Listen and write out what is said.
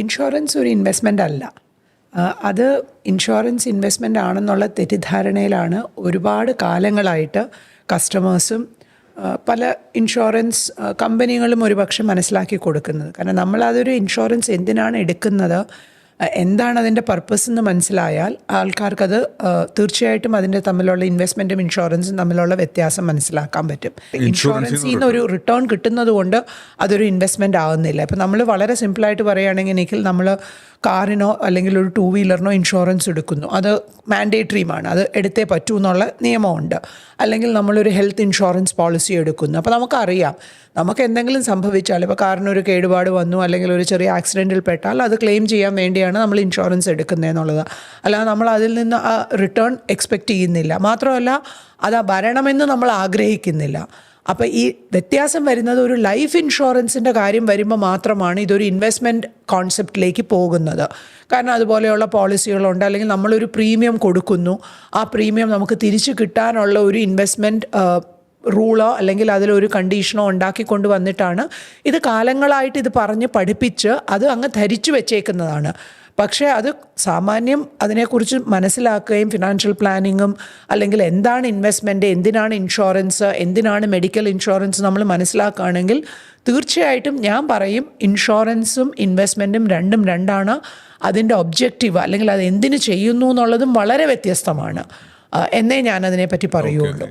Insurance ഒരു investment അല്ല. അത് ഇൻഷുറൻസ് ഇൻവെസ്റ്റ്മെൻ്റ് ആണെന്നുള്ള തെറ്റിദ്ധാരണയിലാണ് ഒരുപാട് കാലങ്ങളായിട്ട് കസ്റ്റമേഴ്സും പല ഇൻഷുറൻസ് കമ്പനികളും ഒരുപക്ഷെ മനസ്സിലാക്കി കൊടുക്കുന്നത്. കാരണം നമ്മളതൊരു ഇൻഷുറൻസ് എന്തിനാണ് എടുക്കുന്നത്, എന്താണ് അതിൻ്റെ പർപ്പസ് എന്ന് മനസ്സിലായാൽ ആൾക്കാർക്കത് തീർച്ചയായിട്ടും അതിൻ്റെ തമ്മിലുള്ള ഇൻവെസ്റ്റ്മെൻറ്റും ഇൻഷുറൻസും തമ്മിലുള്ള വ്യത്യാസം മനസ്സിലാക്കാൻ പറ്റും. ഇൻഷുറൻസിൽ നിന്ന് ഒരു റിട്ടേൺ കിട്ടുന്നത് കൊണ്ട് അതൊരു ഇൻവെസ്റ്റ്മെൻ്റ് ആവുന്നില്ല. ഇപ്പം നമ്മൾ വളരെ സിമ്പിളായിട്ട് പറയുകയാണെങ്കിൽ നിഖിൽ, നമ്മൾ കാറിനോ അല്ലെങ്കിൽ ഒരു 2 വീലറിനോ ഇൻഷുറൻസ് എടുക്കുന്നു, അത് മാൻഡേറ്ററിയുമാണ്, അത് എടുത്തേ പറ്റൂ എന്നുള്ള നിയമമുണ്ട്. അല്ലെങ്കിൽ നമ്മളൊരു ഹെൽത്ത് ഇൻഷുറൻസ് പോളിസി എടുക്കുന്നു. അപ്പോൾ നമുക്കറിയാം നമുക്ക് എന്തെങ്കിലും സംഭവിച്ചാൽ, ഇപ്പോൾ കാറിനൊരു കേടുപാട് വന്നു അല്ലെങ്കിൽ ഒരു ചെറിയ ആക്സിഡൻറ്റിൽ പെട്ടാൽ അത് ക്ലെയിം ചെയ്യാൻ വേണ്ടിയാണ് നമ്മൾ ഇൻഷുറൻസ് എടുക്കുന്നതെന്നുള്ളത്. അല്ലാതെ നമ്മൾ അതിൽ നിന്ന് ആ റിട്ടേൺ എക്സ്പെക്റ്റ് ചെയ്യുന്നില്ല. മാത്രമല്ല അത് വരണമെന്ന് നമ്മൾ ആഗ്രഹിക്കുന്നില്ല. അപ്പോൾ ഈ വ്യത്യാസം വരുന്നത് ഒരു ലൈഫ് ഇൻഷുറൻസിൻ്റെ കാര്യം വരുമ്പോൾ മാത്രമാണ് ഇതൊരു ഇൻവെസ്റ്റ്മെൻറ്റ് കോൺസെപ്റ്റിലേക്ക് പോകുന്നത്. കാരണം അതുപോലെയുള്ള പോളിസികളുണ്ട്. അല്ലെങ്കിൽ നമ്മളൊരു പ്രീമിയം കൊടുക്കുന്നു, ആ പ്രീമിയം നമുക്ക് തിരിച്ചു കിട്ടാനുള്ള ഒരു ഇൻവെസ്റ്റ്മെൻറ്റ് റൂളോ അല്ലെങ്കിൽ അതിലൊരു കണ്ടീഷനോ ഉണ്ടാക്കിക്കൊണ്ട് വന്നിട്ടാണ് ഇത് കാലങ്ങളായിട്ട് ഇത് പറഞ്ഞ് പഠിപ്പിച്ച് അത് അങ്ങ് ധരിച്ചു വെച്ചേക്കുന്നതാണ്. പക്ഷേ അത് സാമാന്യം അതിനെക്കുറിച്ച് മനസ്സിലാക്കുകയും ഫിനാൻഷ്യൽ പ്ലാനിങ്ങും അല്ലെങ്കിൽ എന്താണ് ഇൻവെസ്റ്റ്മെൻറ്റ്, എന്തിനാണ് ഇൻഷുറൻസ്, എന്തിനാണ് മെഡിക്കൽ ഇൻഷുറൻസ് നമ്മൾ മനസ്സിലാക്കുകയാണെങ്കിൽ തീർച്ചയായിട്ടും ഞാൻ പറയും ഇൻഷുറൻസും ഇൻവെസ്റ്റ്മെൻറ്റും രണ്ടും രണ്ടാണ്. അതിൻ്റെ ഒബ്ജക്റ്റീവ് അല്ലെങ്കിൽ അത് എന്തിനു ചെയ്യുന്നു എന്നുള്ളതും വളരെ വ്യത്യസ്തമാണ് എന്നേ ഞാനതിനെപ്പറ്റി പറയുള്ളൂ.